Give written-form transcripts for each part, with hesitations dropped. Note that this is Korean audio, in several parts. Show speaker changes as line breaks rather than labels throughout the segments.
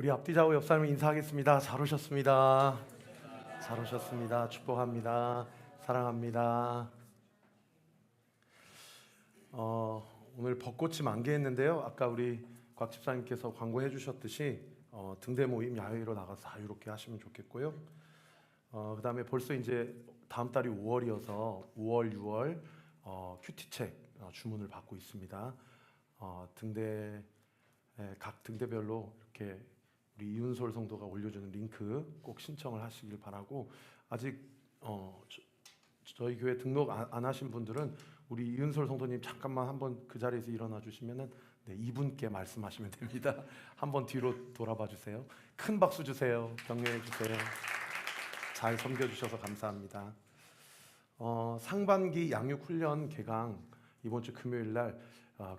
우리 앞뒤 좌우 옆 사람 인사하겠습니다. 잘 오셨습니다. 잘 오셨습니다. 축복합니다. 사랑합니다. 오늘 벚꽃이 만개했는데요. 아까 우리 곽 집사님께서 광고해 주셨듯이 등대 모임 야외로 나가서 자유롭게 하시면 좋겠고요. 그다음에 벌써 이제 다음 달이 5월이어서 5월, 6월 큐티책 주문을 받고 있습니다. 각 등대별로 이렇게 우리 이윤솔 성도가 올려주는 링크 꼭 신청을 하시길 바라고, 아직 저희 교회 등록 안 하신 분들은 우리 이윤솔 성도님 잠깐만 한번 그 자리에서 일어나 주시면은 이분께 말씀하시면 됩니다. 한번 뒤로 돌아봐 주세요. 큰 박수 주세요. 격려해 주세요. 잘 섬겨주셔서 감사합니다. 상반기 양육훈련 개강 이번 주 금요일 날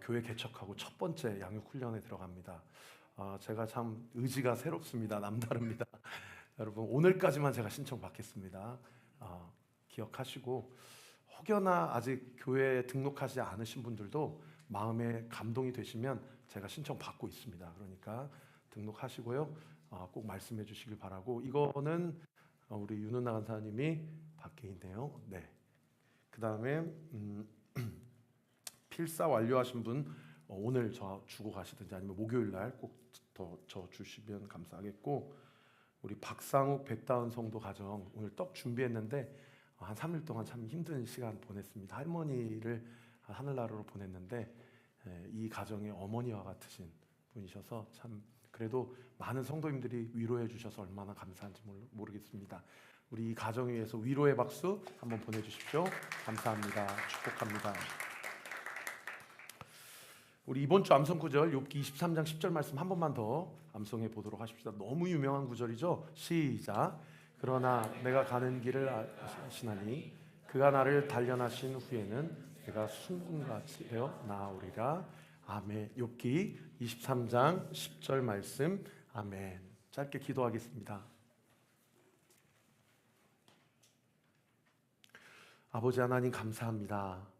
교회 개척하고 첫 번째 양육훈련에 들어갑니다. 제가 참 의지가 새롭습니다. 남다릅니다. 여러분 오늘까지만 제가 신청 받겠습니다. 기억하시고, 혹여나 아직 교회에 등록하지 않으신 분들도 마음에 감동이 되시면 제가 신청 받고 있습니다. 그러니까 등록하시고요. 꼭 말씀해 주시길 바라고, 이거는 우리 윤은나 간사님이 밖에 있네요. 네. 그 다음에 필사 완료하신 분 오늘 저 주고 가시든지 아니면 목요일 날 꼭 더 저 주시면 감사하겠고, 우리 박상욱 백다운 성도 가정 오늘 떡 준비했는데 한 3일 동안 참 힘든 시간 보냈습니다. 할머니를 하늘나라로 보냈는데 이 가정의 어머니와 같으신 분이셔서 참 그래도 많은 성도님들이 위로해 주셔서 얼마나 감사한지 모르겠습니다. 우리 이 가정 위해서 위로의 박수 한번 보내주십시오. 감사합니다. 축복합니다. 우리 이번 주 암송 구절 욥기 23장 10절 말씀 한 번만 더 암송해 보도록 하십시다. 너무 유명한 구절이죠. 시작. 그러나 내가 가는 길을 아시나니 그가 나를 단련하신 후에는 내가 순금같이 되어 나아오리라. 아멘. 욥기 23장 10절 말씀. 아멘. 짧게 기도하겠습니다. 아버지 하나님 감사합니다.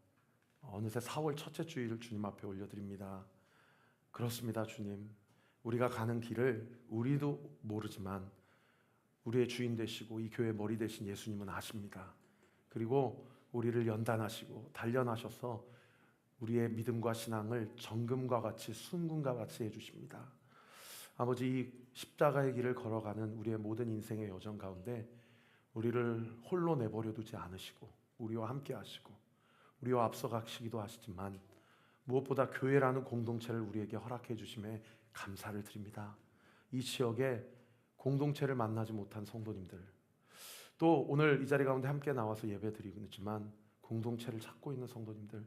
어느새 4월 첫째 주일을 주님 앞에 올려드립니다. 그렇습니다. 주님, 우리가 가는 길을 우리도 모르지만 우리의 주인 되시고 이 교회의 머리 되신 예수님은 아십니다. 그리고 우리를 연단하시고 단련하셔서 우리의 믿음과 신앙을 정금과 같이 순금과 같이 해주십니다. 아버지, 이 십자가의 길을 걸어가는 우리의 모든 인생의 여정 가운데 우리를 홀로 내버려 두지 않으시고 우리와 함께 하시고 우리와 앞서 가시기도 하시지만 무엇보다 교회라는 공동체를 우리에게 허락해 주심에 감사를 드립니다. 이 지역에 공동체를 만나지 못한 성도님들, 또 오늘 이 자리 가운데 함께 나와서 예배 드리고 있지만 공동체를 찾고 있는 성도님들,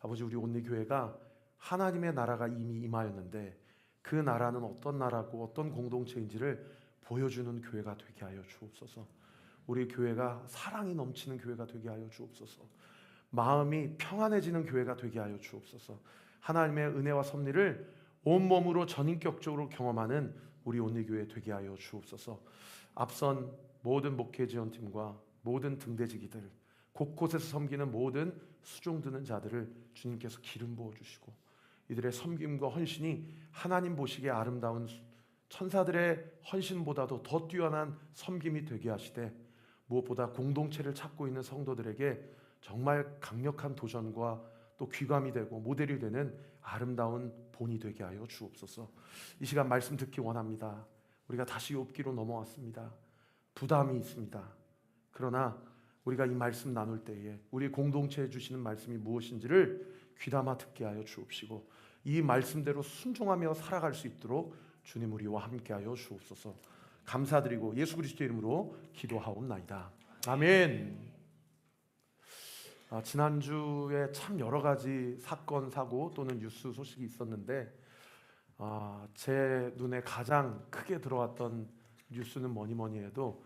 아버지, 우리 온리교회가 하나님의 나라가 이미 임하였는데 그 나라는 어떤 나라고 어떤 공동체인지를 보여주는 교회가 되게 하여 주옵소서. 우리 교회가 사랑이 넘치는 교회가 되게 하여 주옵소서. 마음이 평안해지는 교회가 되게 하여 주옵소서. 하나님의 은혜와 섭리를 온몸으로 전인격적으로 경험하는 우리 온리교회 되게 하여 주옵소서. 앞선 모든 목회지원팀과 모든 등대지기들, 곳곳에서 섬기는 모든 수종 드는 자들을 주님께서 기름 부어주시고 이들의 섬김과 헌신이 하나님 보시기에 아름다운 천사들의 헌신보다도 더 뛰어난 섬김이 되게 하시되, 무엇보다 공동체를 찾고 있는 성도들에게 정말 강력한 도전과 또 귀감이 되고 모델이 되는 아름다운 본이 되게 하여 주옵소서. 이 시간 말씀 듣기 원합니다. 우리가 다시 욥기로 넘어왔습니다. 부담이 있습니다. 그러나 우리가 이 말씀 나눌 때에 우리 공동체에 주시는 말씀이 무엇인지를 귀담아 듣게 하여 주옵시고 이 말씀대로 순종하며 살아갈 수 있도록 주님 우리와 함께 하여 주옵소서. 감사드리고 예수 그리스도의 이름으로 기도하옵나이다. 아멘. 지난주에 참 여러 가지 사건, 사고 또는 뉴스 소식이 있었는데 제 눈에 가장 크게 들어왔던 뉴스는 뭐니 해도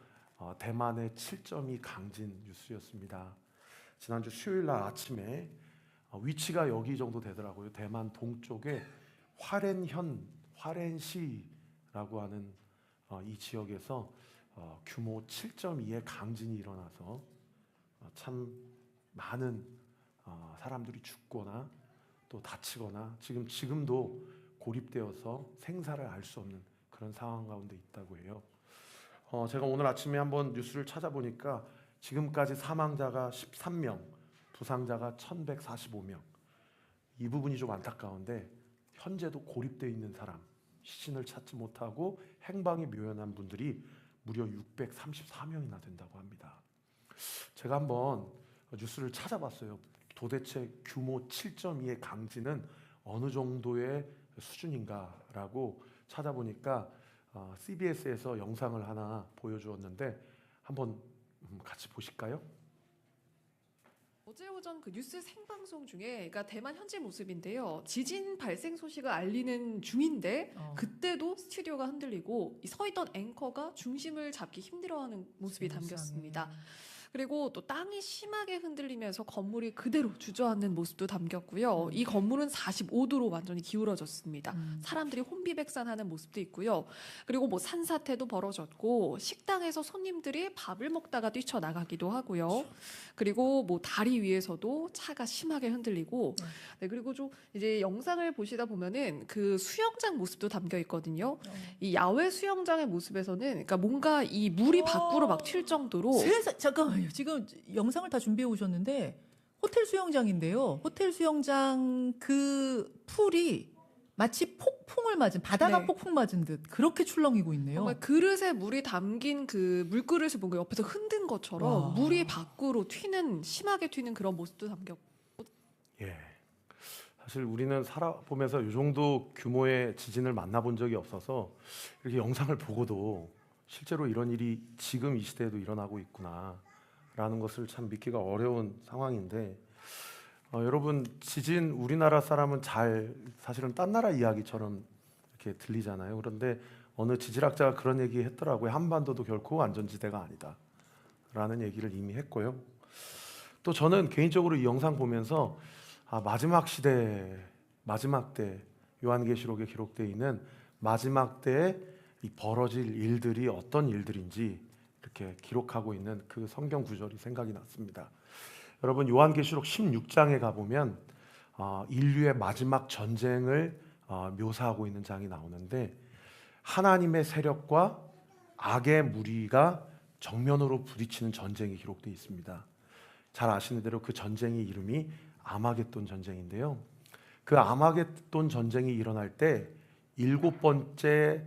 대만의 7.2 강진 뉴스였습니다. 지난주 수요일 날 아침에 위치가 여기 정도 되더라고요. 대만 동쪽에 화롄시라고 하는 이 지역에서 규모 7.2의 강진이 일어나서 참 많은 사람들이 죽거나 또 다치거나 지금도 고립되어서 생사를 알 수 없는 그런 상황 가운데 있다고 해요. 제가 오늘 아침에 한번 뉴스를 찾아보니까 지금까지 사망자가 13명, 부상자가 1,145명. 이 부분이 좀 안타까운데 현재도 고립되어 있는 사람, 시신을 찾지 못하고 행방이 묘연한 분들이 무려 634명이나 된다고 합니다. 제가 한번 뉴스를 찾아봤어요. 도대체 규모 7.2의 강진은 어느 정도의 수준인가라고 찾아보니까 CBS에서 영상을 하나 보여주었는데 한번 같이 보실까요?
어제 오전 그 뉴스 생방송 중에, 그러니까 대만 현지 모습인데요. 지진 발생 소식을 알리는 중인데 그때도 스튜디오가 흔들리고 이 서 있던 앵커가 중심을 잡기 힘들어하는 모습이 담겼습니다. 그리고 또 땅이 심하게 흔들리면서 건물이 그대로 주저앉는 모습도 담겼고요. 이 건물은 45도로 완전히 기울어졌습니다. 사람들이 혼비백산하는 모습도 있고요. 그리고 뭐 산사태도 벌어졌고 식당에서 손님들이 밥을 먹다가 뛰쳐나가기도 하고요. 그리고 뭐 다리 위에서도 차가 심하게 흔들리고, 네, 그리고 좀 이제 영상을 보시다 보면은 그 수영장 모습도 담겨 있거든요. 이 야외 수영장의 모습에서는 그러니까 뭔가 이 물이 밖으로 막 튈 정도로.
잠깐만요. 지금 영상을 다 준비해 오셨는데 호텔 수영장인데요. 호텔 수영장 그 풀이 마치 폭풍을 맞은 바다가
네.
폭풍 맞은 듯 그렇게 출렁이고 있네요.
정말 그릇에 물이 담긴 그 물그릇을 뭔가 옆에서 흔든 것처럼
와.
물이 밖으로 심하게 튀는 그런 모습도 담겼고.
예. 사실 우리는 살아보면서 이 정도 규모의 지진을 만나본 적이 없어서 이렇게 영상을 보고도 실제로 이런 일이 지금 이 시대에도 일어나고 있구나라는 것을 참 믿기가 어려운 상황인데, 여러분, 지진 우리나라 사람은 사실은 딴 나라 이야기처럼 이렇게 들리잖아요. 그런데 어느 지질학자가 그런 얘기 했더라고요. 한반도도 결코 안전지대가 아니다 라는 얘기를 이미 했고요. 또 저는 개인적으로 이 영상 보면서 마지막 시대, 마지막 때, 요한계시록에 기록되어 있는 마지막 때에 이 벌어질 일들이 어떤 일들인지 이렇게 기록하고 있는 그 성경 구절이 생각이 났습니다. 여러분, 요한계시록 16장에 가보면 인류의 마지막 전쟁을 묘사하고 있는 장이 나오는데, 하나님의 세력과 악의 무리가 정면으로 부딪히는 전쟁이 기록되어 있습니다. 잘 아시는 대로 그 전쟁의 이름이 아마겟돈 전쟁인데요. 그 아마겟돈 전쟁이 일어날 때 7번째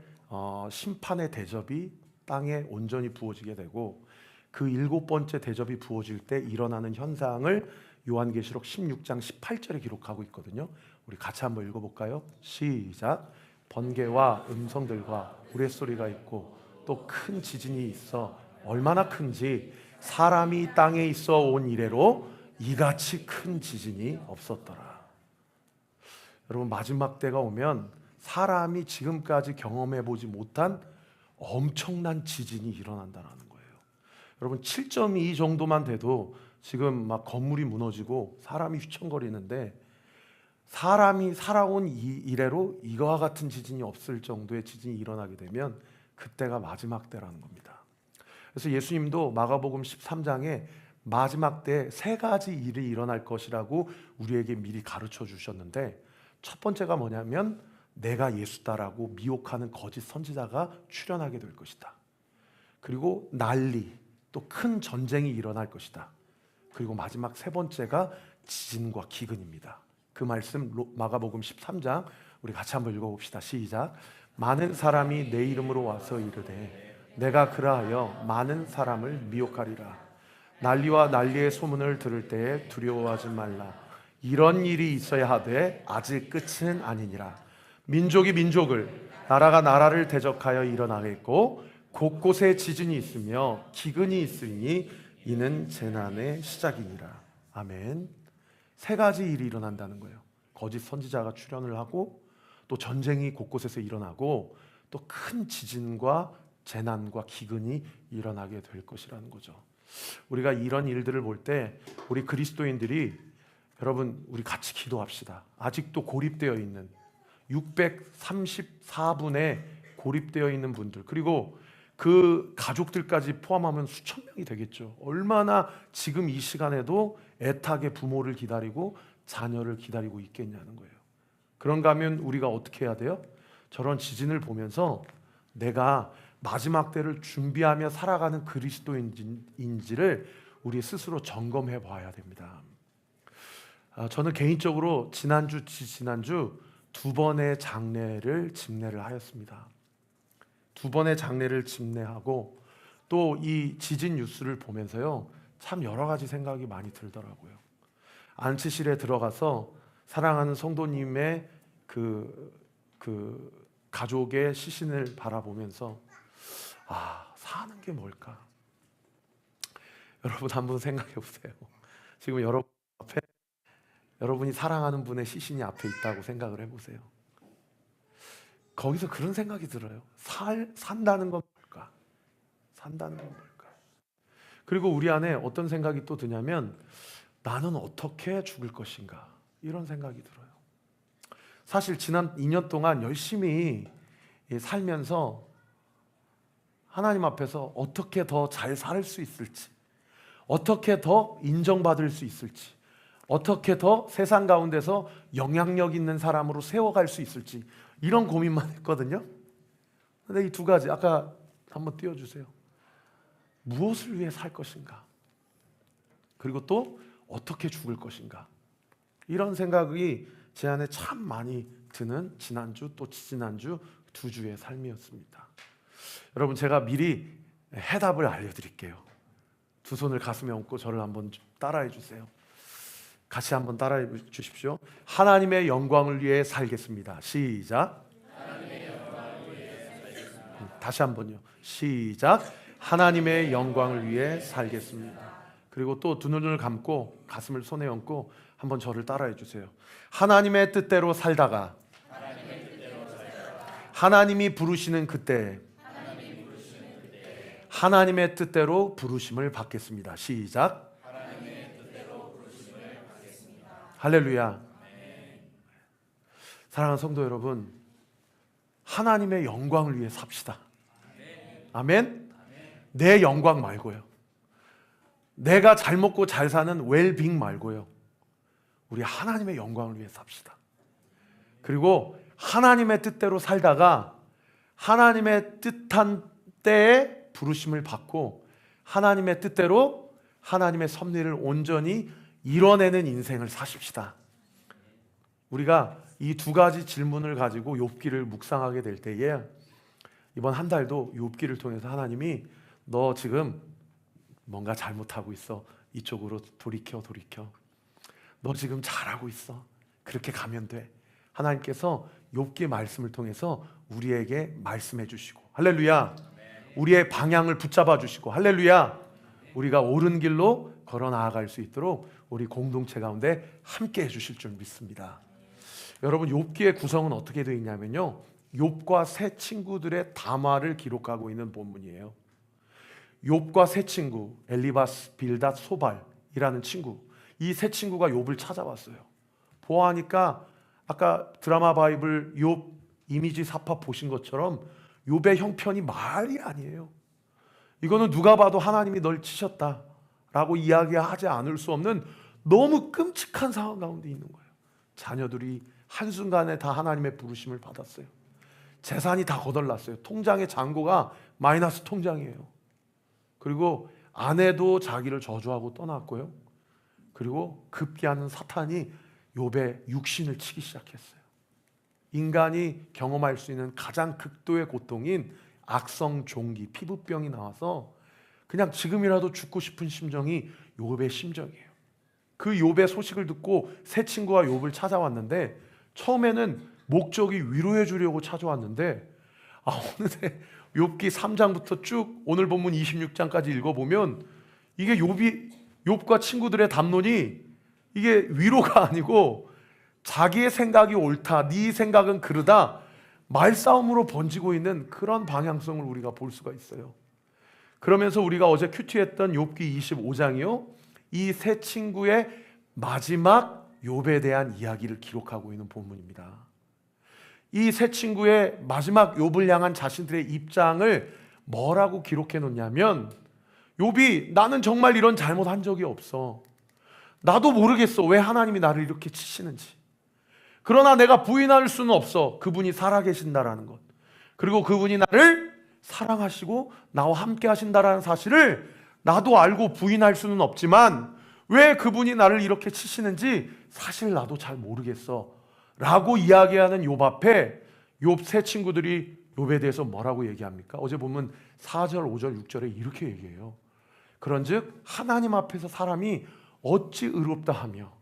심판의 대접이 땅에 온전히 부어지게 되고, 그 7번째 대접이 부어질 때 일어나는 현상을 요한계시록 16장 18절에 기록하고 있거든요. 우리 같이 한번 읽어볼까요? 시작. 번개와 음성들과 우레소리가 있고 또 큰 지진이 있어 얼마나 큰지 사람이 땅에 있어 온 이래로 이같이 큰 지진이 없었더라. 여러분, 마지막 때가 오면 사람이 지금까지 경험해 보지 못한 엄청난 지진이 일어난다는 거예요. 여러분, 7.2 정도만 돼도 지금 막 건물이 무너지고 사람이 휘청거리는데, 사람이 살아온 이래로 이와 같은 지진이 없을 정도의 지진이 일어나게 되면 그때가 마지막 때라는 겁니다. 그래서 예수님도 마가복음 13장에 마지막 때 3가지 일이 일어날 것이라고 우리에게 미리 가르쳐 주셨는데, 첫 번째가 뭐냐면 내가 예수다라고 미혹하는 거짓 선지자가 출현하게 될 것이다. 그리고 난리, 또 큰 전쟁이 일어날 것이다. 그리고 마지막 3번째가 지진과 기근입니다. 그 말씀 마가복음 13장 우리 같이 한번 읽어봅시다. 시작. 많은 사람이 내 이름으로 와서 이르되 내가 그라하여 많은 사람을 미혹하리라. 난리와 난리의 소문을 들을 때에 두려워하지 말라. 이런 일이 있어야 하되 아직 끝은 아니니라. 민족이 민족을, 나라가 나라를 대적하여 일어나겠고 곳곳에 지진이 있으며 기근이 있으니 이는 재난의 시작이니라. 아멘. 3가지 일이 일어난다는 거예요. 거짓 선지자가 출현을 하고, 또 전쟁이 곳곳에서 일어나고, 또 큰 지진과 재난과 기근이 일어나게 될 것이라는 거죠. 우리가 이런 일들을 볼 때 우리 그리스도인들이, 여러분, 우리 같이 기도합시다. 아직도 고립되어 있는 634분의 고립되어 있는 분들, 그리고 그 가족들까지 포함하면 수천 명이 되겠죠. 얼마나 지금 이 시간에도 애타게 부모를 기다리고 자녀를 기다리고 있겠냐는 거예요. 그런가 하면 우리가 어떻게 해야 돼요? 저런 지진을 보면서 내가 마지막 때를 준비하며 살아가는 그리스도인지를 우리 스스로 점검해 봐야 됩니다. 저는 개인적으로 지난주 두 번의 장례를 집례를 하였습니다. 두 번의 장례를 집례하고 또 이 지진 뉴스를 보면서요, 참 여러 가지 생각이 많이 들더라고요. 안치실에 들어가서 사랑하는 성도님의 그 가족의 시신을 바라보면서 사는 게 뭘까? 여러분 한번 생각해 보세요. 지금 여러분 앞에 여러분이 사랑하는 분의 시신이 앞에 있다고 생각을 해보세요. 거기서 그런 생각이 들어요. 산다는 건 뭘까? 산다는 건 뭘까? 그리고 우리 안에 어떤 생각이 또 드냐면, 나는 어떻게 죽을 것인가? 이런 생각이 들어요. 사실 지난 2년 동안 열심히 살면서 하나님 앞에서 어떻게 더 잘 살 수 있을지, 어떻게 더 인정받을 수 있을지, 어떻게 더 세상 가운데서 영향력 있는 사람으로 세워갈 수 있을지, 이런 고민만 했거든요. 근데 이 두 가지, 아까 한번 띄워주세요. 무엇을 위해 살 것인가? 그리고 또 어떻게 죽을 것인가? 이런 생각이 제 안에 참 많이 드는 지난주 또 지지난주 두 주의 삶이었습니다. 여러분, 제가 미리 해답을 알려드릴게요. 두 손을 가슴에 얹고 저를 한번 따라해 주세요. 같이 한번 따라해 주십시오. 하나님의 영광을 위해 살겠습니다. 시작. 다시 한번요. 시작. 하나님의 영광을 위해 살겠습니다. 그리고 또 두 눈을 감고 가슴을 손에 얹고 한번 저를 따라해 주세요. 하나님의 뜻대로 살다가 하나님이 부르시는 그때 하나님의 뜻대로 부르심을 받겠습니다. 시작. 할렐루야. 사랑하는 성도 여러분, 하나님의 영광을 위해 삽시다. 아멘. 내 영광 말고요, 내가 잘 먹고 잘 사는 웰빙 말고요, 우리 하나님의 영광을 위해 삽시다. 그리고 하나님의 뜻대로 살다가 하나님의 뜻한 때에 부르심을 받고 하나님의 뜻대로 하나님의 섭리를 온전히 이뤄내는 인생을 사십시다. 우리가 이 두 가지 질문을 가지고 욥기를 묵상하게 될 때에, 이번 한 달도 욥기를 통해서 하나님이 너 지금 뭔가 잘못하고 있어, 이쪽으로 돌이켜. 너 지금 잘하고 있어, 그렇게 가면 돼. 하나님께서 욥기의 말씀을 통해서 우리에게 말씀해 주시고, 할렐루야, 우리의 방향을 붙잡아 주시고, 할렐루야, 우리가 옳은 길로 걸어 나아갈 수 있도록 우리 공동체 가운데 함께 해주실 줄 믿습니다. 여러분, 욥기의 구성은 어떻게 되어 있냐면요, 욥과 세 친구들의 담화를 기록하고 있는 본문이에요. 욥과 세 친구, 엘리바스, 빌닷, 소발이라는 친구, 이 세 친구가 욥을 찾아왔어요. 보아하니까 아까 드라마 바이블 욥 이미지 사파 보신 것처럼 욥의 형편이 말이 아니에요. 이거는 누가 봐도 하나님이 널 치셨다라고 이야기하지 않을 수 없는 너무 끔찍한 상황 가운데 있는 거예요. 자녀들이 한순간에 다 하나님의 부르심을 받았어요. 재산이 다 거덜났어요. 통장의 잔고가 마이너스 통장이에요. 그리고 아내도 자기를 저주하고 떠났고요. 그리고 급기야는 사탄이 욥의 육신을 치기 시작했어요. 인간이 경험할 수 있는 가장 극도의 고통인 악성 종기, 피부병이 나와서 그냥 지금이라도 죽고 싶은 심정이 욥의 심정이에요. 그 욥의 소식을 듣고 세 친구가 욥을 찾아왔는데, 처음에는 목적이 위로해 주려고 찾아왔는데, 어느새 욥기 3장부터 쭉 오늘 본문 26장까지 읽어보면 이게 욥과 친구들의 담론이 이게 위로가 아니고 자기의 생각이 옳다, 네 생각은 그르다, 말싸움으로 번지고 있는 그런 방향성을 우리가 볼 수가 있어요. 그러면서 우리가 어제 큐티했던 욥기 25장이요, 이 세 친구의 마지막 욥에 대한 이야기를 기록하고 있는 본문입니다. 이 세 친구의 마지막 욥을 향한 자신들의 입장을 뭐라고 기록해 놓냐면, 욥이 나는 정말 이런 잘못한 적이 없어. 나도 모르겠어 왜 하나님이 나를 이렇게 치시는지. 그러나 내가 부인할 수는 없어, 그분이 살아계신다라는 것. 그리고 그분이 나를 사랑하시고 나와 함께 하신다라는 사실을 나도 알고 부인할 수는 없지만 왜 그분이 나를 이렇게 치시는지 사실 나도 잘 모르겠어 라고 이야기하는 욥 앞에 욥 세 친구들이 욥에 대해서 뭐라고 얘기합니까? 어제 보면 4절, 5절, 6절에 이렇게 얘기해요. 그런즉 하나님 앞에서 사람이 어찌 의롭다 하며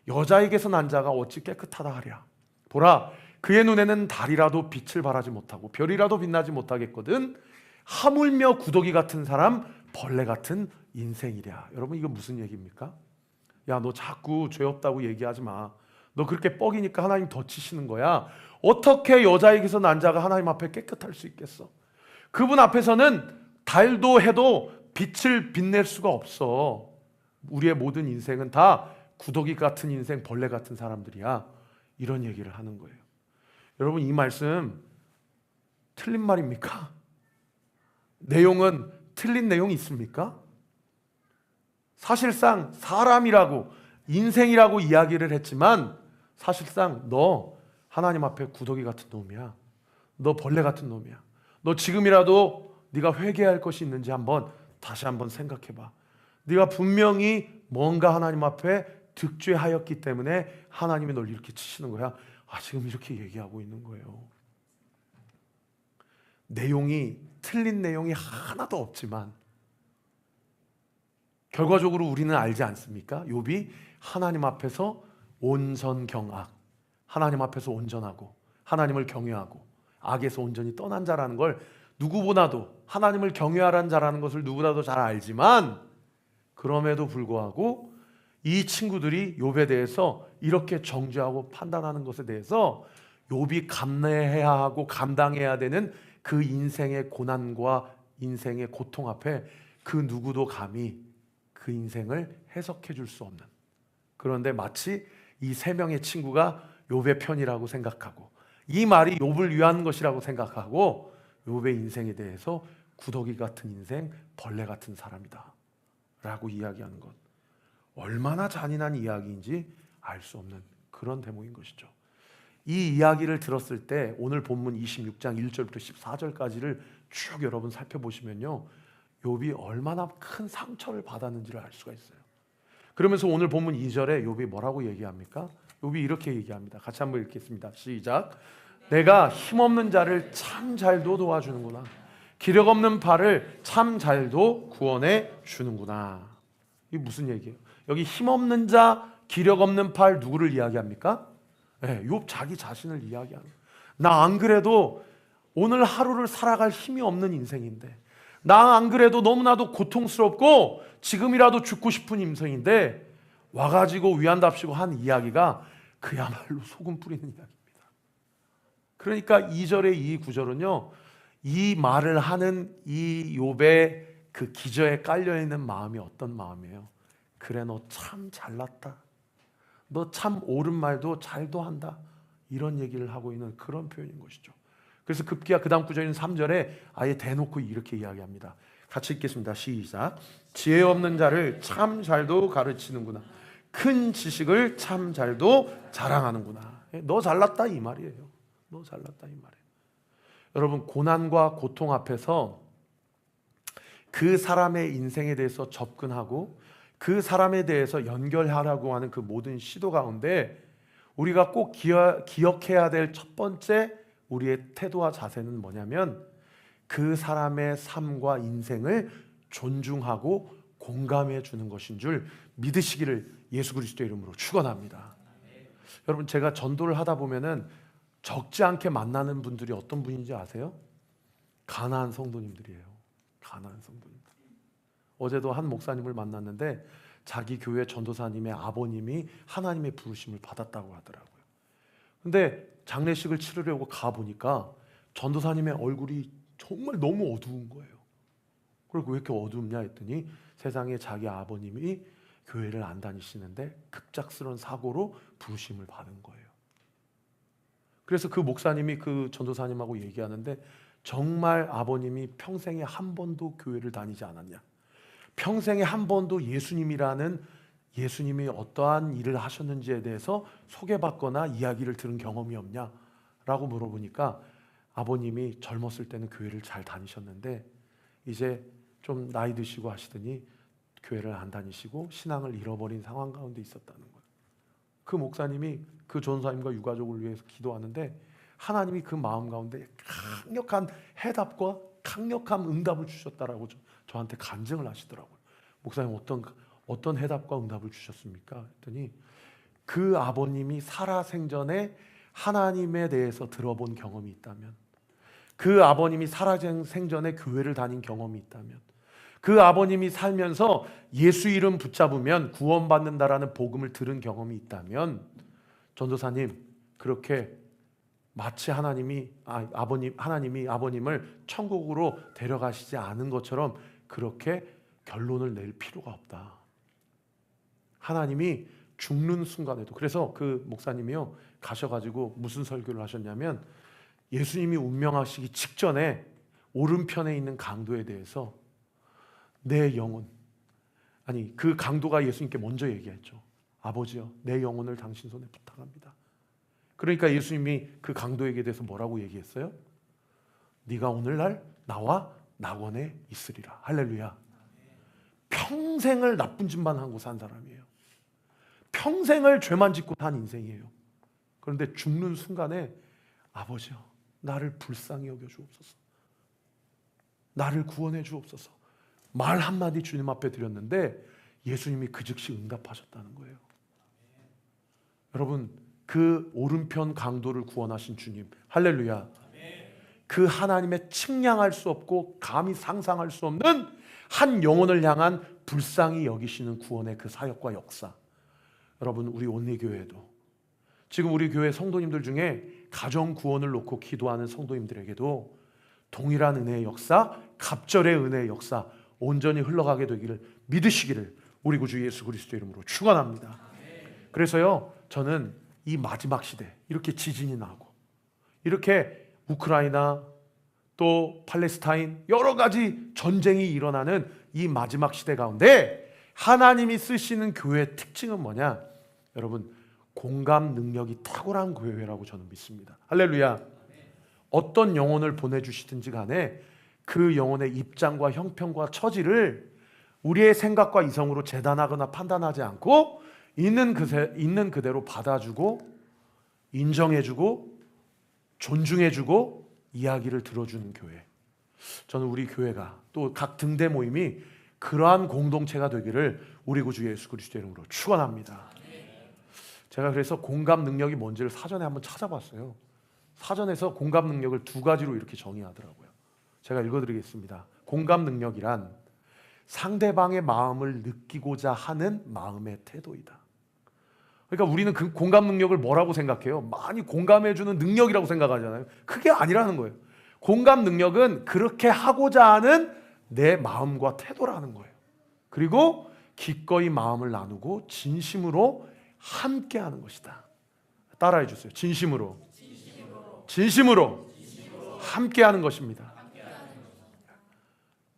여자에게서 난 자가 어찌 깨끗하다 하랴. 보라, 그의 눈에는 달이라도 빛을 발하지 못하고 별이라도 빛나지 못하겠거든. 하물며 구더기 같은 사람, 벌레 같은 인생이랴. 여러분, 이거 무슨 얘기입니까? 야, 너 자꾸 죄 없다고 얘기하지 마. 너 그렇게 뻐기니까 하나님 더 치시는 거야. 어떻게 여자에게서 난 자가 하나님 앞에 깨끗할 수 있겠어? 그분 앞에서는 달도 해도 빛을 빛낼 수가 없어. 우리의 모든 인생은 다 구더기 같은 인생, 벌레 같은 사람들이야. 이런 얘기를 하는 거예요. 여러분, 이 말씀 틀린 말입니까? 내용은 틀린 내용이 있습니까? 사실상 사람이라고 인생이라고 이야기를 했지만 사실상 너 하나님 앞에 구더기 같은 놈이야. 너 벌레 같은 놈이야. 너 지금이라도 네가 회개할 것이 있는지 다시 한번 생각해봐. 네가 분명히 뭔가 하나님 앞에 득죄하였기 때문에 하나님이 널 이렇게 치시는 거야. 지금 이렇게 얘기하고 있는 거예요. 내용이 틀린 내용이 하나도 없지만 결과적으로 우리는 알지 않습니까? 욥이 하나님 앞에서 온전경악, 하나님 앞에서 온전하고 하나님을 경외하고 악에서 온전히 떠난 자라는 걸 누구보다도, 하나님을 경외하라는 자라는 것을 누구보다도 잘 알지만 그럼에도 불구하고 이 친구들이 욥에 대해서 이렇게 정죄하고 판단하는 것에 대해서 욥이 감내해야 하고 감당해야 되는 그 인생의 고난과 인생의 고통 앞에 그 누구도 감히 그 인생을 해석해 줄 수 없는, 그런데 마치 이 세 명의 친구가 욥의 편이라고 생각하고 이 말이 욥을 위한 것이라고 생각하고 욥의 인생에 대해서 구더기 같은 인생, 벌레 같은 사람이다 라고 이야기하는 것, 얼마나 잔인한 이야기인지 알 수 없는 그런 대목인 것이죠. 이 이야기를 들었을 때 오늘 본문 26장 1절부터 14절까지를 쭉 여러분 살펴보시면요, 욥이 얼마나 큰 상처를 받았는지를 알 수가 있어요. 그러면서 오늘 본문 2절에 욥이 뭐라고 얘기합니까? 욥이 이렇게 얘기합니다. 같이 한번 읽겠습니다. 시작. 내가 힘없는 자를 참 잘도 도와주는구나. 기력 없는 팔을 참 잘도 구원해 주는구나. 이게 무슨 얘기예요? 여기 힘없는 자, 기력 없는 팔, 누구를 이야기합니까? 네, 욥 자기 자신을 이야기하는. 나 안 그래도 오늘 하루를 살아갈 힘이 없는 인생인데, 나 안 그래도 너무나도 고통스럽고 지금이라도 죽고 싶은 인생인데 와가지고 위안답시고 한 이야기가 그야말로 소금 뿌리는 이야기입니다. 그러니까 2절의 이 구절은요, 이 말을 하는 이 욥의 그 기저에 깔려있는 마음이 어떤 마음이에요? 그래, 너 참 잘났다, 너 참 옳은 말도 잘도 한다, 이런 얘기를 하고 있는 그런 표현인 것이죠. 그래서 급기야 그 다음 구절인 3절에 아예 대놓고 이렇게 이야기합니다. 같이 읽겠습니다. 시작. 지혜 없는 자를 참 잘도 가르치는구나. 큰 지식을 참 잘도 자랑하는구나. 너 잘났다 이 말이에요. 너 잘났다 이 말이에요. 여러분, 고난과 고통 앞에서 그 사람의 인생에 대해서 접근하고 그 사람에 대해서 연결하려고 하는 그 모든 시도 가운데 우리가 꼭 기억해야 될 첫 번째 우리의 태도와 자세는 뭐냐면 그 사람의 삶과 인생을 존중하고 공감해 주는 것인 줄 믿으시기를 예수 그리스도의 이름으로 축원합니다. 여러분, 제가 전도를 하다 보면은 적지 않게 만나는 분들이 어떤 분인지 아세요? 가나안 성도님들이에요. 가나안 성도님들. 어제도 한 목사님을 만났는데 자기 교회 전도사님의 아버님이 하나님의 부르심을 받았다고 하더라고요. 근데 장례식을 치르려고 가보니까 전도사님의 얼굴이 정말 너무 어두운 거예요. 그리고 왜 이렇게 어둡냐 했더니 세상에 자기 아버님이 교회를 안 다니시는데 급작스러운 사고로 부르심을 받은 거예요. 그래서 그 목사님이 그 전도사님하고 얘기하는데 정말 아버님이 평생에 한 번도 교회를 다니지 않았냐, 평생에 한 번도 예수님이 어떠한 일을 하셨는지에 대해서 소개받거나 이야기를 들은 경험이 없냐라고 물어보니까 아버님이 젊었을 때는 교회를 잘 다니셨는데 이제 좀 나이 드시고 하시더니 교회를 안 다니시고 신앙을 잃어버린 상황 가운데 있었다는 거예요. 그 목사님이 그 전사님과 유가족을 위해서 기도하는데 하나님이 그 마음 가운데 강력한 해답과 강력한 응답을 주셨다라고 저한테 간증을 하시더라고요. 목사님 어떤 해답과 응답을 주셨습니까? 했더니 그 아버님이 살아생전에 하나님에 대해서 들어본 경험이 있다면, 그 아버님이 살아생전에 교회를 다닌 경험이 있다면, 그 아버님이 살면서 예수 이름 붙잡으면 구원받는다라는 복음을 들은 경험이 있다면, 전도사님 그렇게 마치 하나님이 아버님을 천국으로 데려가시지 않은 것처럼 그렇게 결론을 낼 필요가 없다. 하나님이 죽는 순간에도, 그래서 그 목사님이요 가셔가지고 무슨 설교를 하셨냐면 예수님이 운명하시기 직전에 오른편에 있는 강도에 대해서 내 영혼, 아니 그 강도가 예수님께 먼저 얘기했죠. 아버지요, 내 영혼을 당신 손에 부탁합니다. 그러니까 예수님이 그 강도에게 대해서 뭐라고 얘기했어요? 네가 오늘날 나와 낙원에 있으리라. 할렐루야. 평생을 나쁜 짓만 하고 산 사람이에요. 평생을 죄만 짓고 산 인생이에요. 그런데 죽는 순간에 아버지요, 나를 불쌍히 여겨 주옵소서, 나를 구원해 주옵소서 말 한마디 주님 앞에 드렸는데 예수님이 그 즉시 응답하셨다는 거예요. 여러분, 그 오른편 강도를 구원하신 주님, 할렐루야. 그 하나님의 측량할 수 없고 감히 상상할 수 없는 한 영혼을 향한 불쌍히 여기시는 구원의 그 사역과 역사, 여러분 우리 온리교회도, 지금 우리 교회 성도님들 중에 가정 구원을 놓고 기도하는 성도님들에게도 동일한 은혜의 역사, 갑절의 은혜의 역사 온전히 흘러가게 되기를 믿으시기를 우리 구주 예수 그리스도 이름으로 축원합니다. 그래서요, 저는 이 마지막 시대, 이렇게 지진이 나고 이렇게 우크라이나 또 팔레스타인 여러 가지 전쟁이 일어나는 이 마지막 시대 가운데 하나님이 쓰시는 교회의 특징은 뭐냐? 여러분, 공감 능력이 탁월한 교회라고 저는 믿습니다. 할렐루야. 어떤 영혼을 보내주시든지 간에 그 영혼의 입장과 형편과 처지를 우리의 생각과 이성으로 재단하거나 판단하지 않고 있는 그대로 받아주고 인정해주고 존중해주고 이야기를 들어주는 교회, 저는 우리 교회가 또 각 등대 모임이 그러한 공동체가 되기를 우리 구주 예수 그리스도 이름으로 축원합니다. 제가 그래서 공감 능력이 뭔지를 사전에 한번 찾아봤어요. 사전에서 공감 능력을 두 가지로 이렇게 정의하더라고요. 제가 읽어드리겠습니다. 공감 능력이란 상대방의 마음을 느끼고자 하는 마음의 태도이다. 그러니까 우리는 그 공감 능력을 뭐라고 생각해요? 많이 공감해주는 능력이라고 생각하잖아요. 그게 아니라는 거예요. 공감 능력은 그렇게 하고자 하는 내 마음과 태도라는 거예요. 그리고 기꺼이 마음을 나누고 진심으로 함께하는 것이다. 따라해 주세요. 진심으로 함께하는 것입니다.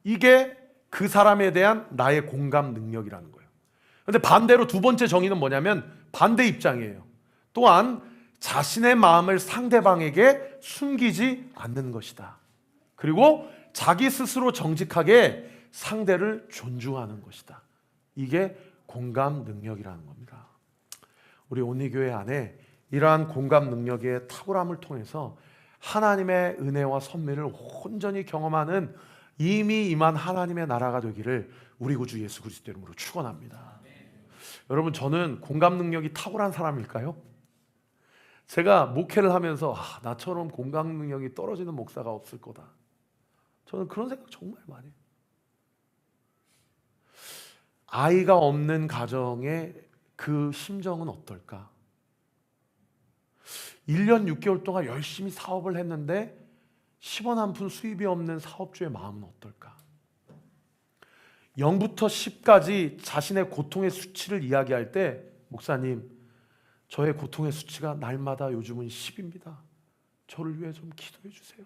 이게 그 사람에 대한 나의 공감 능력이라는 거예요. 그런데 반대로 두 번째 정의는 뭐냐면 반대 입장이에요. 또한 자신의 마음을 상대방에게 숨기지 않는 것이다. 그리고 자기 스스로 정직하게 상대를 존중하는 것이다. 이게 공감 능력이라는 겁니다. 우리 온리교회 안에 이러한 공감 능력의 탁월함을 통해서 하나님의 은혜와 선미를 온전히 경험하는 이미 임한 하나님의 나라가 되기를 우리 구주 예수 그리스도 이름으로 축원합니다. 여러분, 저는 공감 능력이 탁월한 사람일까요? 제가 목회를 하면서 나처럼 공감 능력이 떨어지는 목사가 없을 거다, 저는 그런 생각 정말 많이 해요. 아이가 없는 가정의 그 심정은 어떨까? 1년 6개월 동안 열심히 사업을 했는데 10원 한 푼 수입이 없는 사업주의 마음은 어떨까? 0부터 10까지 자신의 고통의 수치를 이야기할 때, 목사님, 저의 고통의 수치가 날마다 요즘은 10입니다. 저를 위해 좀 기도해 주세요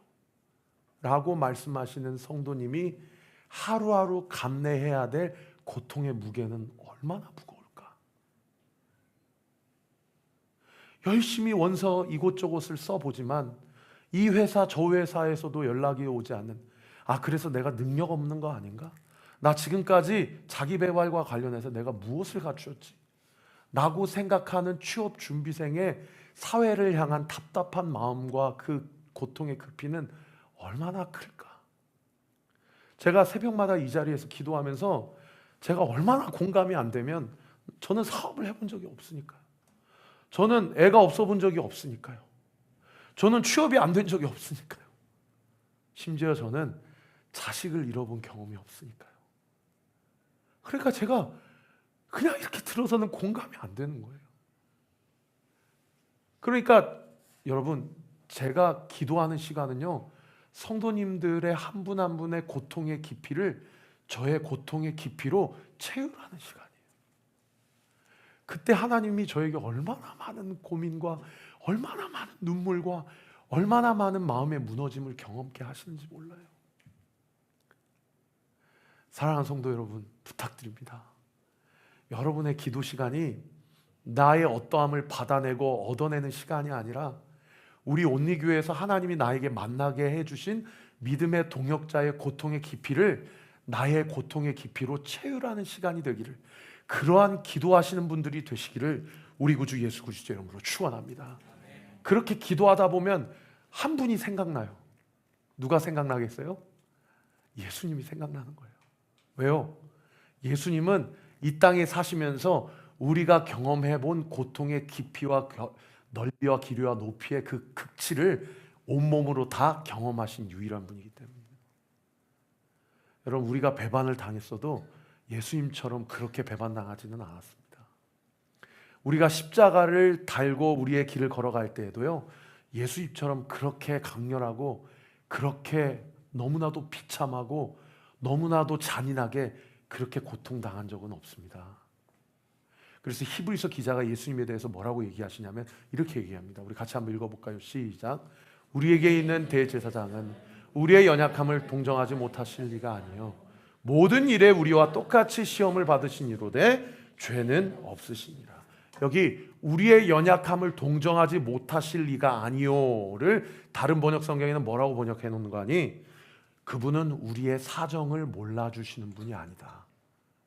라고 말씀하시는 성도님이 하루하루 감내해야 될 고통의 무게는 얼마나 무거울까? 열심히 원서 이곳저곳을 써보지만 이 회사 저 회사에서도 연락이 오지 않는, 그래서 내가 능력 없는 거 아닌가? 나 지금까지 자기 개발과 관련해서 내가 무엇을 갖추었지? 라고 생각하는 취업 준비생의 사회를 향한 답답한 마음과 그 고통의 깊이는 얼마나 클까? 제가 새벽마다 이 자리에서 기도하면서 제가 얼마나 공감이 안 되면, 저는 사업을 해본 적이 없으니까요. 저는 애가 없어 본 적이 없으니까요. 저는 취업이 안 된 적이 없으니까요. 심지어 저는 자식을 잃어본 경험이 없으니까요. 그러니까 제가 그냥 이렇게 들어서는 공감이 안 되는 거예요. 그러니까 여러분, 제가 기도하는 시간은요, 성도님들의 한 분 한 분의 고통의 깊이를 저의 고통의 깊이로 채우라는 시간이에요. 그때 하나님이 저에게 얼마나 많은 고민과 얼마나 많은 눈물과 얼마나 많은 마음의 무너짐을 경험케 하시는지 몰라요. 사랑하는 성도 여러분, 부탁드립니다. 여러분의 기도 시간이 나의 어떠함을 받아내고 얻어내는 시간이 아니라 우리 온리교회에서 하나님이 나에게 만나게 해주신 믿음의 동역자의 고통의 깊이를 나의 고통의 깊이로 채우라는 시간이 되기를, 그러한 기도하시는 분들이 되시기를 우리 구주 예수 그리스도의 이름으로 축원합니다. 그렇게 기도하다 보면 한 분이 생각나요. 누가 생각나겠어요? 예수님이 생각나는 거예요. 왜요? 예수님은 이 땅에 사시면서 우리가 경험해 본 고통의 깊이와 넓이와 길이와 높이의 그 극치를 온몸으로 다 경험하신 유일한 분이기 때문입니다. 여러분, 우리가 배반을 당했어도 예수님처럼 그렇게 배반당하지는 않았습니다. 우리가 십자가를 달고 우리의 길을 걸어갈 때에도요, 예수님처럼 그렇게 강렬하고 그렇게 너무나도 비참하고 너무나도 잔인하게 그렇게 고통당한 적은 없습니다. 그래서 히브리서 기자가 예수님에 대해서 뭐라고 얘기하시냐면 이렇게 얘기합니다. 우리 같이 한번 읽어볼까요? 시작. 우리에게 있는 대제사장은 우리의 연약함을 동정하지 못하실 리가 아니요 모든 일에 우리와 똑같이 시험을 받으신 이로되 죄는 없으시니라. 여기 우리의 연약함을 동정하지 못하실 리가 아니요를 다른 번역 성경에는 뭐라고 번역해 놓는 거 아니? 그분은 우리의 사정을 몰라주시는 분이 아니다,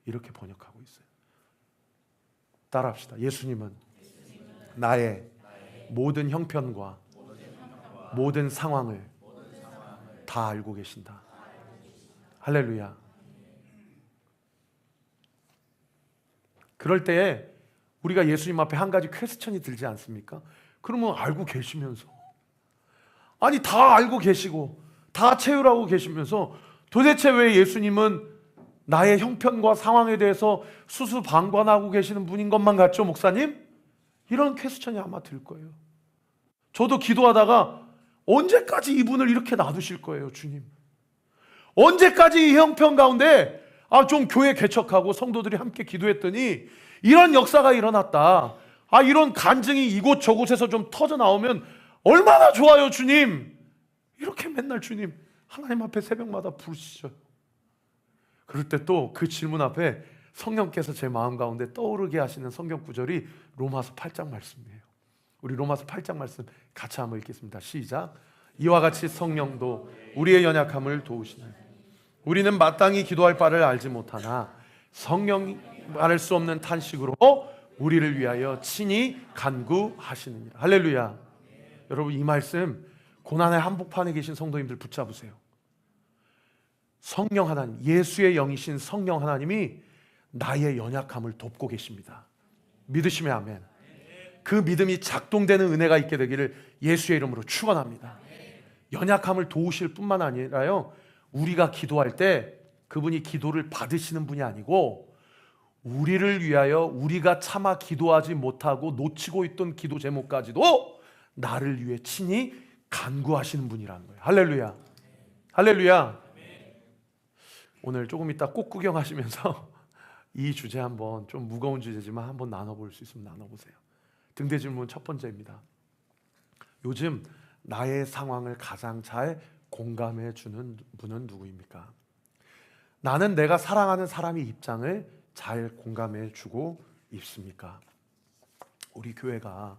이렇게 번역하고 있어요. 따라합시다. 예수님은 나의 모든 형편과 모든 상황을 다 알고 계신다. 할렐루야. 그럴 때에 우리가 예수님 앞에 한 가지 퀘스천이 들지 않습니까? 그러면 알고 계시면서, 아니 다 알고 계시고 다 채우라고 계시면서 도대체 왜 예수님은 나의 형편과 상황에 대해서 수수방관하고 계시는 분인 것만 같죠, 목사님? 이런 퀘스천이 아마 들 거예요. 저도 기도하다가 언제까지 이분을 이렇게 놔두실 거예요, 주님? 언제까지 이 형편 가운데 좀 교회 개척하고 성도들이 함께 기도했더니 이런 역사가 일어났다, 이런 간증이 이곳 저곳에서 좀 터져 나오면 얼마나 좋아요, 주님? 이렇게 맨날 주님 하나님 앞에 새벽마다 부르시죠. 그럴 때 또 그 질문 앞에 성령께서 제 마음 가운데 떠오르게 하시는 성경 구절이 로마서 8장 말씀이에요. 우리 로마서 8장 말씀 같이 한번 읽겠습니다. 시작. 이와 같이 성령도 우리의 연약함을 도우시나니 우리는 마땅히 기도할 바를 알지 못하나 성령이 말할 수 없는 탄식으로 우리를 위하여 친히 간구하시느니라. 할렐루야. 여러분, 이 말씀 고난의 한복판에 계신 성도님들 붙잡으세요. 성령 하나님, 예수의 영이신 성령 하나님이 나의 연약함을 돕고 계십니다. 믿으시면 아멘. 그 믿음이 작동되는 은혜가 있게 되기를 예수의 이름으로 축원합니다. 연약함을 도우실 뿐만 아니라요, 우리가 기도할 때 그분이 기도를 받으시는 분이 아니고 우리를 위하여 우리가 차마 기도하지 못하고 놓치고 있던 기도 제목까지도 나를 위해 친히 간구하시는 분이라는 거예요. 할렐루야. 할렐루야. 오늘 조금 이따 꽃 구경하시면서 이 주제 한번, 좀 무거운 주제지만 한번 나눠볼 수 있으면 나눠보세요. 등대 질문 첫 번째입니다. 요즘 나의 상황을 가장 잘 공감해 주는 분은 누구입니까? 나는 내가 사랑하는 사람의 입장을 잘 공감해 주고 있습니까? 우리 교회가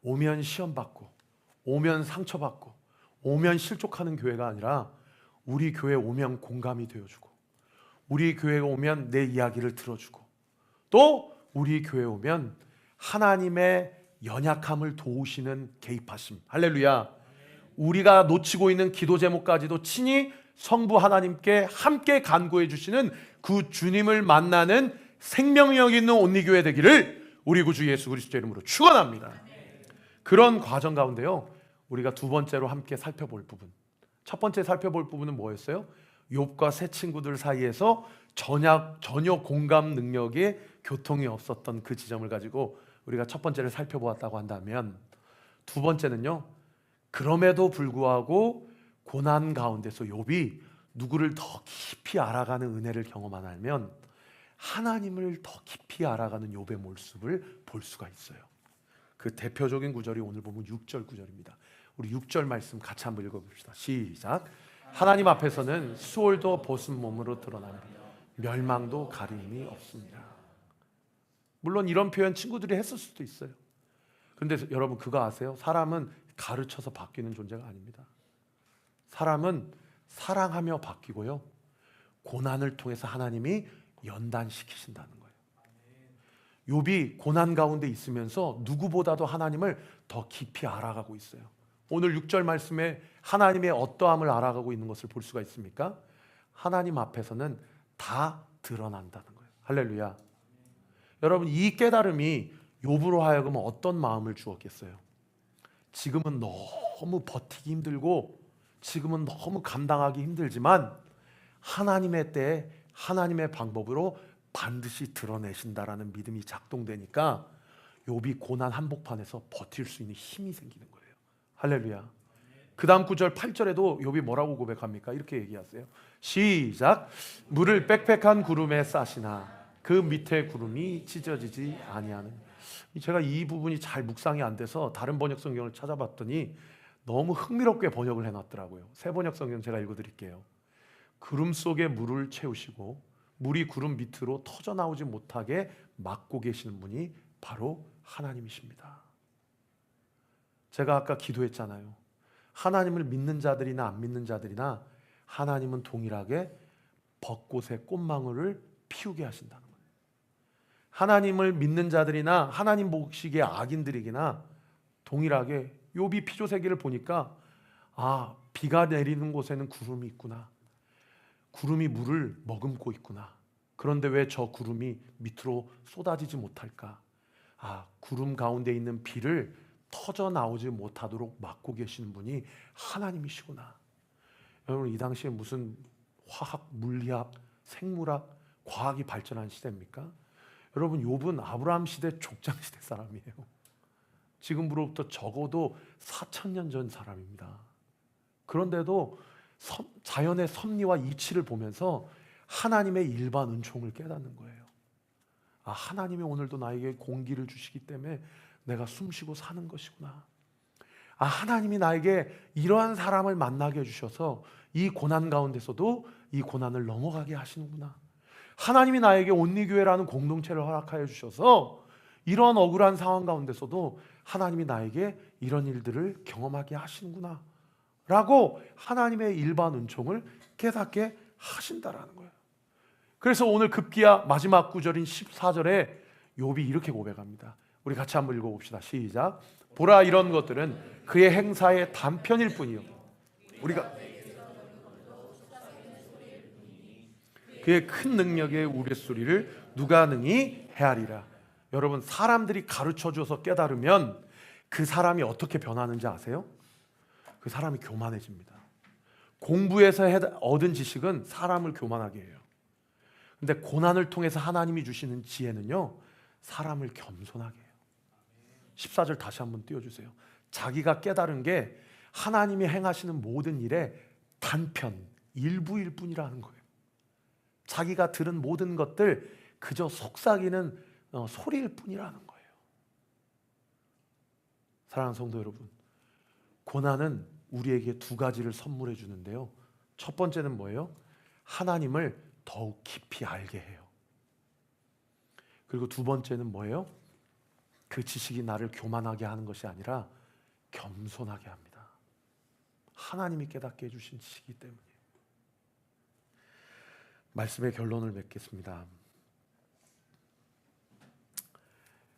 오면 시험받고, 오면 상처받고, 오면 실족하는 교회가 아니라 우리 교회 오면 공감이 되어주고, 우리 교회에 오면 내 이야기를 들어주고, 또 우리 교회에 오면 하나님의 연약함을 도우시는 개입하심. 할렐루야. 우리가 놓치고 있는 기도 제목까지도 친히 성부 하나님께 함께 간구해 주시는 그 주님을 만나는 생명력 있는 온리교회 되기를 우리 구주 예수 그리스도 이름으로 축원합니다. 그런 과정 가운데요, 우리가 두 번째로 함께 살펴볼 부분, 첫 번째 살펴볼 부분은 뭐였어요? 욥과 세 친구들 사이에서 전혀 공감 능력에 교통이 없었던 그 지점을 가지고 우리가 첫 번째를 살펴보았다고 한다면, 두 번째는요, 그럼에도 불구하고 고난 가운데서 욥이 누구를 더 깊이 알아가는 은혜를 경험하면 하나님을 더 깊이 알아가는 욥의 모습을 볼 수가 있어요. 그 대표적인 구절이 오늘 보면 6절 구절입니다. 우리 6절 말씀 같이 한번 읽어봅시다. 시작. 하나님 앞에서는 수월도 벗은 몸으로 드러납니다. 멸망도 가림이 없습니다. 물론 이런 표현 친구들이 했을 수도 있어요. 그런데 여러분 그거 아세요? 사람은 가르쳐서 바뀌는 존재가 아닙니다. 사람은 사랑하며 바뀌고요, 고난을 통해서 하나님이 연단시키신다는 거예요. 욥이 고난 가운데 있으면서 누구보다도 하나님을 더 깊이 알아가고 있어요. 오늘 6절 말씀에 하나님의 어떠함을 알아가고 있는 것을 볼 수가 있습니까? 하나님 앞에서는 다 드러난다는 거예요. 할렐루야. 여러분 이 깨달음이 욥으로 하여금 어떤 마음을 주었겠어요? 지금은 너무 버티기 힘들고 지금은 너무 감당하기 힘들지만 하나님의 때에 하나님의 방법으로 반드시 드러내신다라는 믿음이 작동되니까 욥이 고난 한복판에서 버틸 수 있는 힘이 생기는 거예요. 할렐루야. 그 다음 구절 8절에도 욥이 뭐라고 고백합니까? 이렇게 얘기하세요. 시작. 물을 빽빽한 구름에 싸시나 그 밑에 구름이 찢어지지 아니하는. 제가 이 부분이 잘 묵상이 안 돼서 다른 번역 성경을 찾아봤더니 너무 흥미롭게 번역을 해놨더라고요. 새 번역 성경 제가 읽어드릴게요. 구름 속에 물을 채우시고 물이 구름 밑으로 터져나오지 못하게 막고 계시는 분이 바로 하나님이십니다. 제가 아까 기도했잖아요. 하나님을 믿는 자들이나 안 믿는 자들이나 하나님은 동일하게 벚꽃의 꽃망울을 피우게 하신다는 거예요. 하나님을 믿는 자들이나 하나님 보시기에 악인들에게나 동일하게 욥이 피조세계를 보니까 아, 비가 내리는 곳에는 구름이 있구나. 구름이 물을 머금고 있구나. 그런데 왜 저 구름이 밑으로 쏟아지지 못할까? 아, 구름 가운데 있는 비를 터져 나오지 못하도록 막고 계시는 분이 하나님이시구나. 여러분 이 당시에 무슨 화학, 물리학, 생물학, 과학이 발전한 시대입니까? 여러분 욥은 아브라함 시대 족장 시대 사람이에요. 지금으로부터 적어도 4,000년 전 사람입니다. 그런데도 자연의 섭리와 이치를 보면서 하나님의 일반 은총을 깨닫는 거예요. 아, 하나님이 오늘도 나에게 공기를 주시기 때문에 내가 숨쉬고 사는 것이구나. 아, 하나님이 나에게 이러한 사람을 만나게 해주셔서 이 고난 가운데서도 이 고난을 넘어가게 하시는구나. 하나님이 나에게 온리교회라는 공동체를 허락하여 주셔서 이런 억울한 상황 가운데서도 하나님이 나에게 이런 일들을 경험하게 하시는구나 라고 하나님의 일반 은총을 깨닫게 하신다라는 거예요. 그래서 오늘 급기야 마지막 구절인 14절에 욥이 이렇게 고백합니다. 우리 같이 한번 읽어봅시다. 시작. 보라, 이런 것들은 그의 행사의 단편일 뿐이요 우리가 그의 큰 능력의 우레소리를 누가 능히 헤아리라. 여러분 사람들이 가르쳐줘서 깨달으면 그 사람이 어떻게 변하는지 아세요? 그 사람이 교만해집니다. 공부해서 얻은 지식은 사람을 교만하게 해요. 근데 고난을 통해서 하나님이 주시는 지혜는요 사람을 겸손하게 해요. 14절 다시 한번 띄워주세요. 자기가 깨달은 게 하나님이 행하시는 모든 일의 단편, 일부일 뿐이라는 거예요. 자기가 들은 모든 것들 그저 속삭이는 소리일 뿐이라는 거예요. 사랑하는 성도 여러분, 고난은 우리에게 두 가지를 선물해 주는데요. 첫 번째는 뭐예요? 하나님을 더욱 깊이 알게 해요. 그리고 두 번째는 뭐예요? 그 지식이 나를 교만하게 하는 것이 아니라 겸손하게 합니다. 하나님이 깨닫게 해주신 지식이기 때문이에요. 말씀의 결론을 맺겠습니다.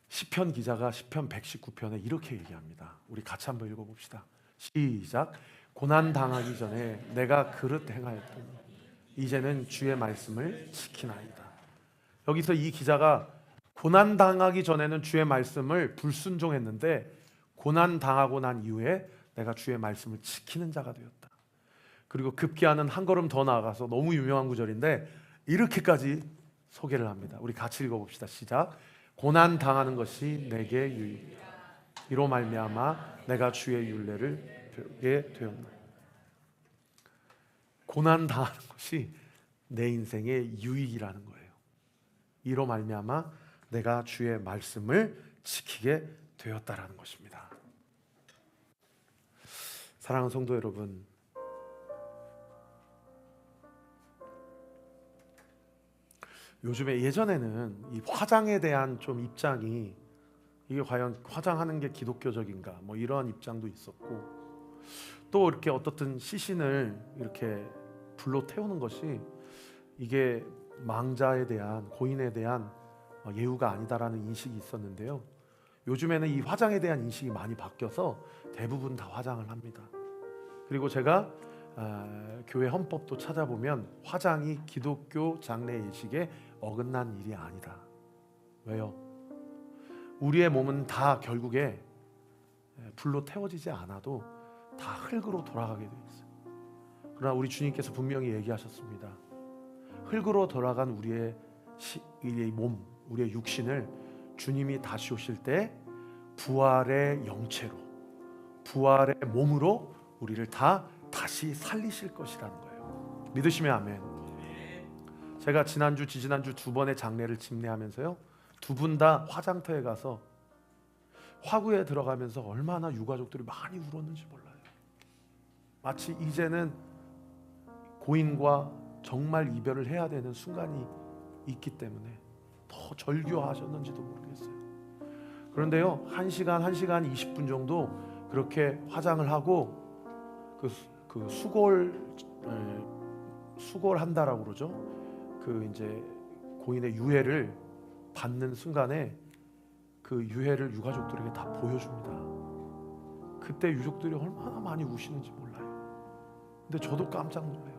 시편 기자가 시편 119편에 이렇게 얘기합니다. 우리 같이 한번 읽어봅시다. 시작. 고난 당하기 전에 내가 그릇 행하였더니 이제는 주의 말씀을 지키나이다. 여기서 이 기자가 고난 당하기 전에는 주의 말씀을 불순종했는데 고난 당하고 난 이후에 내가 주의 말씀을 지키는 자가 되었다. 그리고 급기야는 한 걸음 더 나아가서 너무 유명한 구절인데 이렇게까지 소개를 합니다. 우리 같이 읽어봅시다. 시작. 고난 당하는 것이 내게 유익이다. 이로 말미암아 내가 주의 율례를 배우게 되었나. 고난 당하는 것이 내 인생의 유익이라는 거예요. 이로 말미암아 내가 주의 말씀을 지키게 되었다라는 것입니다. 사랑하는 성도 여러분, 요즘에 예전에는 이 화장에 대한 좀 입장이 이게 과연 화장하는 게 기독교적인가 뭐 이러한 입장도 있었고 또 이렇게 어떻든 시신을 이렇게 불로 태우는 것이 이게 망자에 대한 고인에 대한 예우가 아니다라는 인식이 있었는데요. 요즘에는 이 화장에 대한 인식이 많이 바뀌어서 대부분 다 화장을 합니다. 그리고 제가 교회 헌법도 찾아보면 화장이 기독교 장례 예식에 어긋난 일이 아니다. 왜요? 우리의 몸은 다 결국에 불로 태워지지 않아도 다 흙으로 돌아가게 돼 있어요. 그러나 우리 주님께서 분명히 얘기하셨습니다. 흙으로 돌아간 우리의 몸, 우리의 육신을 주님이 다시 오실 때 부활의 영체로, 부활의 몸으로 우리를 다시 살리실 것이라는 거예요. 믿으시면 아멘. 제가 지난주, 지지난주 두 번의 장례를 집례하면서요, 두 분 다 화장터에 가서 화구에 들어가면서 얼마나 유가족들이 많이 울었는지 몰라요. 마치 이제는 고인과 정말 이별을 해야 되는 순간이 있기 때문에 더 절규하셨는지도 모르겠어요. 그런데요, 1시간 20분 정도 그렇게 화장을 하고 그 수골한다라고 그러죠. 그 이제 고인의 유해를 받는 순간에 그 유해를 유가족들에게 다 보여줍니다. 그때 유족들이 얼마나 많이 우시는지 몰라요. 근데 저도 깜짝 놀라요.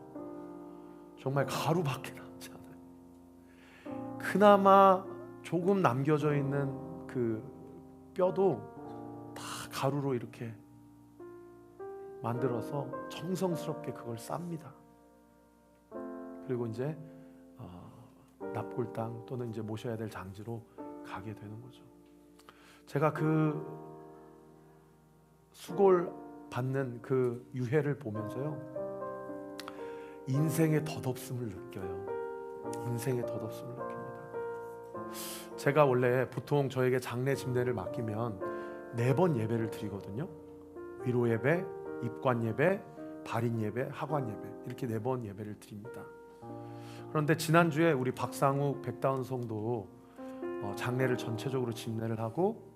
정말 가루밖에 남지 않아요. 그나마 조금 남겨져 있는 그 뼈도 다 가루로 이렇게 만들어서 정성스럽게 그걸 쌉니다. 그리고 이제 납골당 또는 이제 모셔야 될 장지로 가게 되는 거죠. 제가 그 수골 받는 그 유해를 보면서요, 인생의 덧없음을 느껴요. 인생의 덧없음을 느낍니다. 제가 원래 보통 저에게 장례 집례를 맡기면 4번 예배를 드리거든요. 위로 예배, 입관 예배, 발인 예배, 하관 예배, 이렇게 4번 예배를 드립니다. 그런데 지난주에 우리 박상욱 백다운 성도 장례를 전체적으로 집례를 하고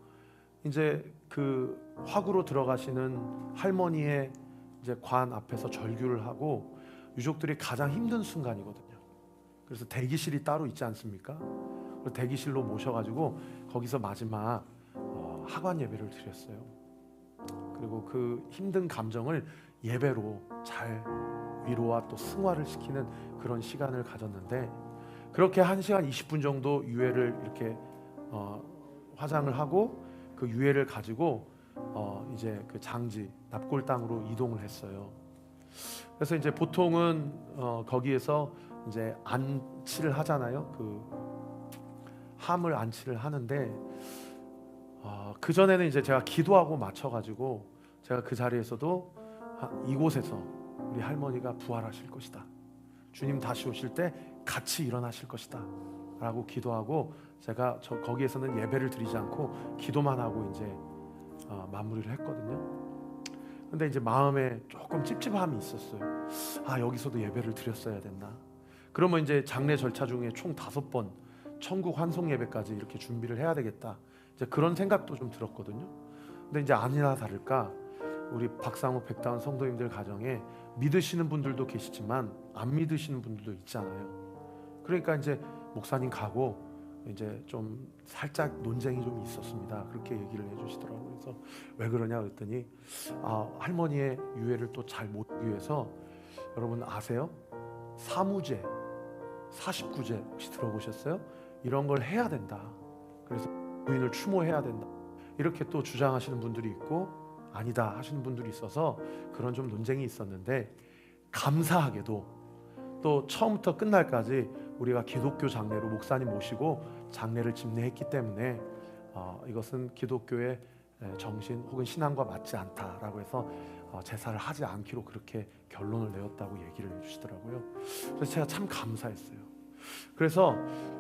이제 그 화구로 들어가시는 할머니의 이제 관 앞에서 절규를 하고 유족들이 가장 힘든 순간이거든요. 그래서 대기실이 따로 있지 않습니까? 대기실로 모셔가지고 거기서 마지막 하관 예배를 드렸어요. 그리고 그 힘든 감정을 예배로 잘 위로와 또 승화를 시키는 그런 시간을 가졌는데, 그렇게 1시간 20분 정도 유해를 이렇게 화장을 하고 그 유해를 가지고 이제 그 장지 납골당으로 이동을 했어요. 그래서 이제 보통은 거기에서 이제 안치를 하잖아요. 그 함을 안치를 하는데 그 전에는 이제 제가 기도하고 맞춰가지고 제가 그 자리에서도 이곳에서 우리 할머니가 부활하실 것이다. 주님 다시 오실 때 같이 일어나실 것이다. 라고 기도하고 제가 거기에서는 예배를 드리지 않고 기도만 하고 이제 마무리를 했거든요. 근데 이제 마음에 조금 찝찝함이 있었어요. 여기서도 예배를 드렸어야 됐나. 그러면 이제 장례 절차 중에 총 5번 천국 환송 예배까지 이렇게 준비를 해야 되겠다. 이제 그런 생각도 좀 들었거든요. 근데 이제 아니나 다를까 우리 박상욱 백다운 성도님들 가정에 믿으시는 분들도 계시지만 안 믿으시는 분들도 있잖아요. 그러니까 이제 목사님 가고 이제 좀 살짝 논쟁이 좀 있었습니다. 그렇게 얘기를 해주시더라고요. 그래서 왜 그러냐 그랬더니 할머니의 유해를 또 잘 모르기 위해서, 여러분 아세요? 사무제, 49제 혹시 들어보셨어요? 이런 걸 해야 된다. 그래서 부인을 추모해야 된다. 이렇게 또 주장하시는 분들이 있고 아니다 하시는 분들이 있어서 그런 좀 논쟁이 있었는데, 감사하게도 또 처음부터 끝날까지 우리가 기독교 장례로 목사님 모시고 장례를 집례했기 때문에 이것은 기독교의 정신 혹은 신앙과 맞지 않다라고 해서 제사를 하지 않기로 그렇게 결론을 내었다고 얘기를 해주시더라고요. 그래서 제가 참 감사했어요. 그래서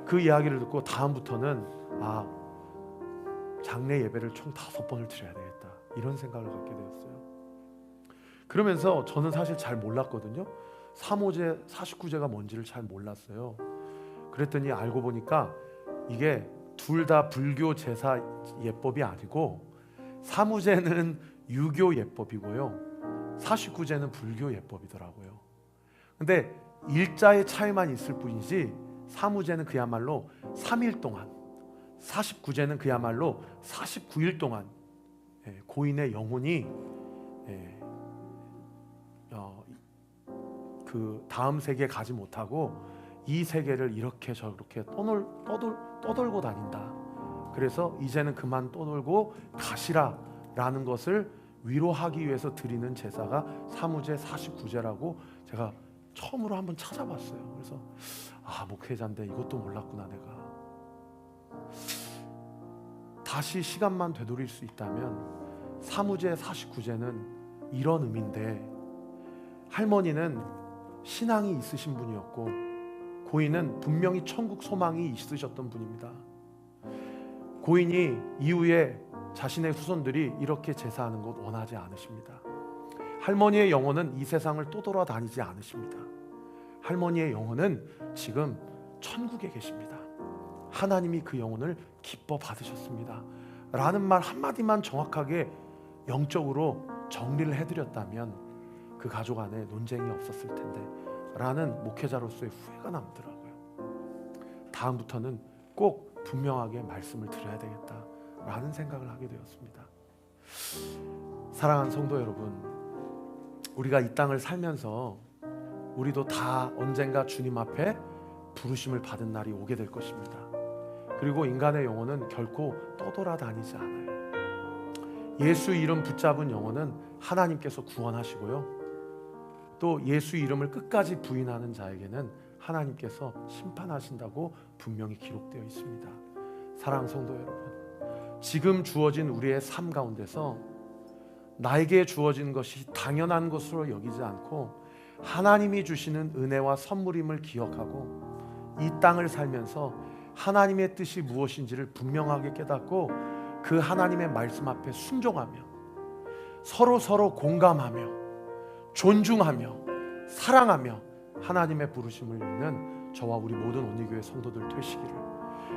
그 이야기를 듣고 다음부터는 장례 예배를 총 5번을 드려야 되겠다, 이런 생각을 갖게 되었어요. 그러면서 저는 사실 잘 몰랐거든요. 3호제, 49제가 뭔지를 잘 몰랐어요. 그랬더니 알고 보니까 이게 둘 다 불교 제사 예법이 아니고, 3호제는 유교 예법이고요, 49제는 불교 예법이더라고요. 근데 일자의 차이만 있을 뿐이지 3호제는 그야말로 3일 동안, 49제는 그야말로 49일 동안 고인의 영혼이 그 다음 세계에 가지 못하고 이 세계를 이렇게 저렇게 떠돌고 다닌다. 그래서 이제는 그만 떠돌고 가시라라는 것을 위로하기 위해서 드리는 제사가 3호제 49제라고 제가 처음으로 한번 찾아봤어요. 그래서 목회자인데 이것도 몰랐구나 내가. 다시 시간만 되돌릴 수 있다면 3호제 49제는 이런 의미인데, 할머니는 신앙이 있으신 분이었고 고인은 분명히 천국 소망이 있으셨던 분입니다. 고인이 이후에 자신의 후손들이 이렇게 제사하는 것 원하지 않으십니다. 할머니의 영혼은 이 세상을 떠돌아다니지 않으십니다. 할머니의 영혼은 지금 천국에 계십니다. 하나님이 그 영혼을 기뻐 받으셨습니다 라는 말 한마디만 정확하게 영적으로 정리를 해드렸다면 그 가족 안에 논쟁이 없었을 텐데 라는 목회자로서의 후회가 남더라고요. 다음부터는 꼭 분명하게 말씀을 드려야 되겠다 라는 생각을 하게 되었습니다. 사랑하는 성도 여러분, 우리가 이 땅을 살면서 우리도 다 언젠가 주님 앞에 부르심을 받은 날이 오게 될 것입니다. 그리고 인간의 영혼은 결코 떠돌아다니지 않아요. 예수 이름 붙잡은 영혼은 하나님께서 구원하시고요, 또 예수 이름을 끝까지 부인하는 자에게는 하나님께서 심판하신다고 분명히 기록되어 있습니다. 사랑하는 성도 여러분, 지금 주어진 우리의 삶 가운데서 나에게 주어진 것이 당연한 것으로 여기지 않고 하나님이 주시는 은혜와 선물임을 기억하고 이 땅을 살면서 하나님의 뜻이 무엇인지를 분명하게 깨닫고 그 하나님의 말씀 앞에 순종하며 서로 공감하며 존중하며 사랑하며 하나님의 부르심을 읽는 저와 우리 모든 온리교회 성도들 되시기를,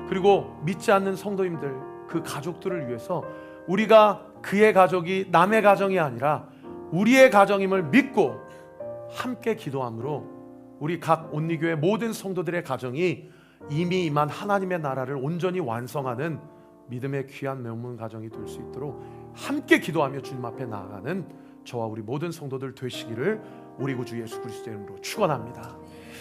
그리고 믿지 않는 성도님들 그 가족들을 위해서 우리가 그의 가족이 남의 가정이 아니라 우리의 가정임을 믿고 함께 기도함으로 우리 각 온리교회 모든 성도들의 가정이 이미 임한 하나님의 나라를 온전히 완성하는 믿음의 귀한 명문 가정이 될 수 있도록 함께 기도하며 주님 앞에 나아가는 저와 우리 모든 성도들 되시기를 우리 구주 예수 그리스도의 이름으로 축원합니다.